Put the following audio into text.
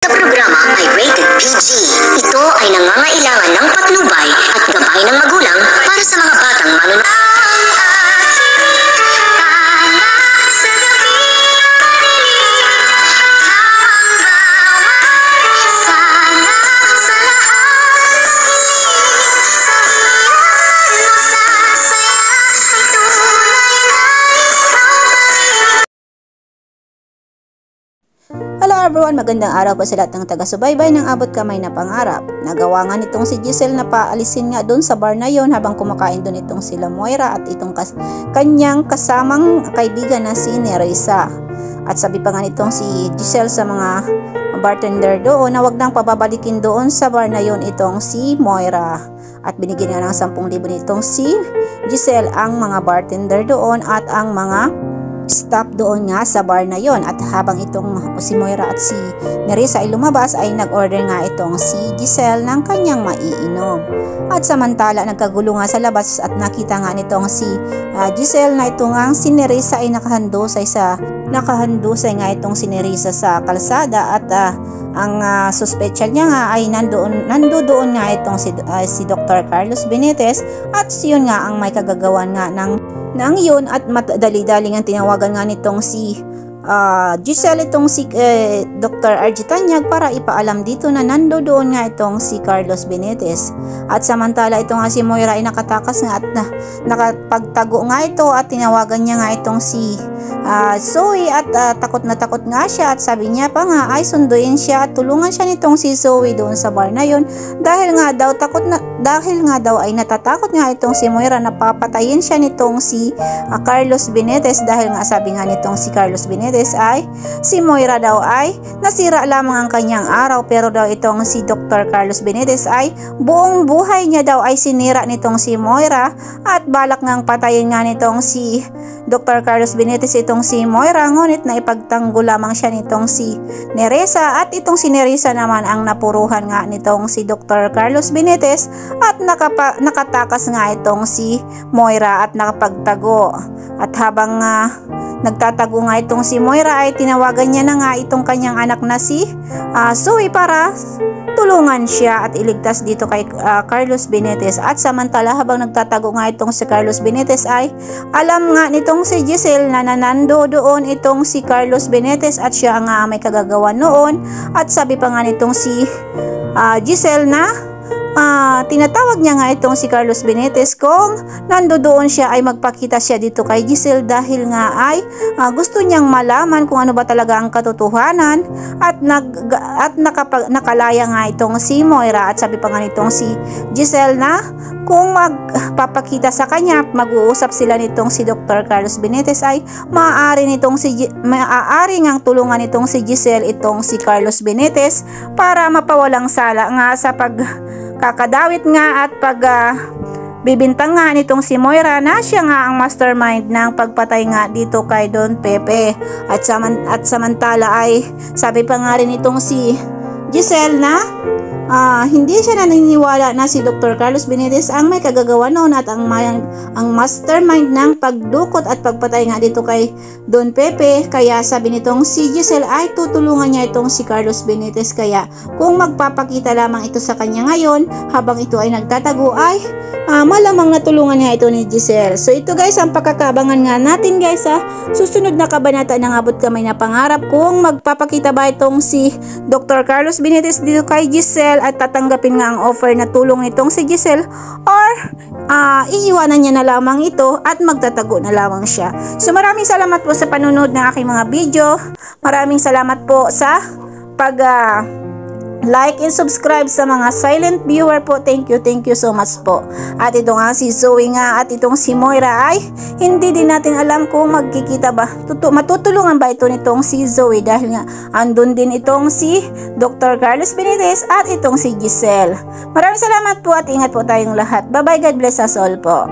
Sa programa ay rated PG. Ito ay nangangailangan ng patnubay at gabay ng magulang para sa mga batang manunood. Hello everyone, magandang araw po sa lahat ng taga-subaybay ng Abot Kamay na Pangarap. Nagawa nga nitong si Giselle na paalisin nga doon sa bar na yon habang kumakain doon itong sila Moira at itong kanyang kasamang kaibigan na si Nerissa. At sabi pa nga nitong si Giselle sa mga bartender doon na wag nang pababalikin doon sa bar na yon itong si Moira. At binigyan nga ng 10,000 nitong si Giselle ang mga bartender doon at ang mga stop doon nga sa bar na yon. At habang itong si Moira at si Nerissa ay lumabas ay nag-order nga itong si Giselle ng kanyang maiinom. At samantala nagkagulo nga sa labas at nakita nga nitong si Giselle na ito nga si Nerissa ay nakahandusay nga itong si Nerissa sa kalsada at ang suspetsya niya nga ay nandoon nga itong si Dr. Carlos Benitez at yun nga ang may kagagawan nga ng yun at dali-dali nga tinawagan nga nitong si Giselle itong si Dr. RG Tanyag para ipaalam dito na nandoon nga itong si Carlos Benitez. At samantala ito nga si Moira ay nakatakas nga at nakapagtago nga ito at tinawagan niya nga itong si Zoe at takot na takot nga siya at sabi niya pa nga ay sunduin siya at tulungan siya nitong si Zoe doon sa bar na yun dahil nga daw ay natatakot nga itong si Moira na papatayin siya nitong si Carlos Benitez dahil nga sabi nga nitong si Carlos Benitez ay si Moira daw ay nasira lamang ang kanyang araw pero daw itong si Dr. Carlos Benitez ay buong buhay niya daw ay sinira nitong si Moira at balak ngang patayin nga nitong si Dr. Carlos Benitez itong si Moira ngunit na ipagtanggol lamang siya nitong si Nerissa at itong si Nerissa naman ang napuruhan nga nitong si Dr. Carlos Benitez at nakatakas nga itong si Moira at nakapagtago. At habang nagtatago nga itong si Moira ay tinawagan niya na nga itong kanyang anak na si Zoe para tulungan siya at iligtas dito kay Carlos Benitez. At samantala habang nagtatago nga itong si Carlos Benitez ay alam nga nitong si Giselle na nanando doon itong si Carlos Benitez at siya nga may kagagawa noon. At sabi pa nga nitong si Giselle na tinatawag niya nga itong si Carlos Benitez kung nandoon siya ay magpakita siya dito kay Giselle dahil nga ay gusto niyang malaman kung ano ba talaga ang katotohanan at nakalaya nga itong si Moira. At sabi pa nga nitong si Giselle na kung magpapakita sa kanya mag-uusap sila nitong si Dr. Carlos Benitez ay maaari ngang tulungan nitong si Giselle itong si Carlos Benitez para mapawalang sala nga sa kakadawit nga at bibintang nga nitong si Moira na siya nga ang mastermind ng pagpatay nga dito kay Don Pepe. At samantala ay sabi pa nga rin itong si Giselle na hindi siya naniniwala na si Dr. Carlos Benitez ang may kagagawa noon at ang mastermind ng pagdukot at pagpatay nga dito kay Don Pepe. Kaya sabi nitong si Giselle ay tutulungan niya itong si Carlos Benitez. Kaya kung magpapakita lamang ito sa kanya ngayon habang ito ay nagtatago ay malamang natulungan niya ito ni Giselle. So ito guys ang pagkakabangan nga natin guys sa susunod na kabanata ng Abot Kamay na Pangarap kung magpapakita ba itong si Dr. Carlos Benitez dito kay Giselle at tatanggapin nga ang offer na tulong nitong si Giselle or iiwanan niya na lamang ito at magtatago na lamang siya. So maraming salamat po sa panonood ng aking mga video. Maraming salamat po sa like and subscribe sa mga silent viewer po. Thank you so much po. At ito nga si Zoe nga at itong si Moira ay hindi din natin alam kung magkikita ba, matutulungan ba ito nitong si Zoe dahil nga andun din itong si Dr. Carlos Benitez at itong si Giselle. Maraming salamat po at ingat po tayong lahat. Bye bye, God bless us all po.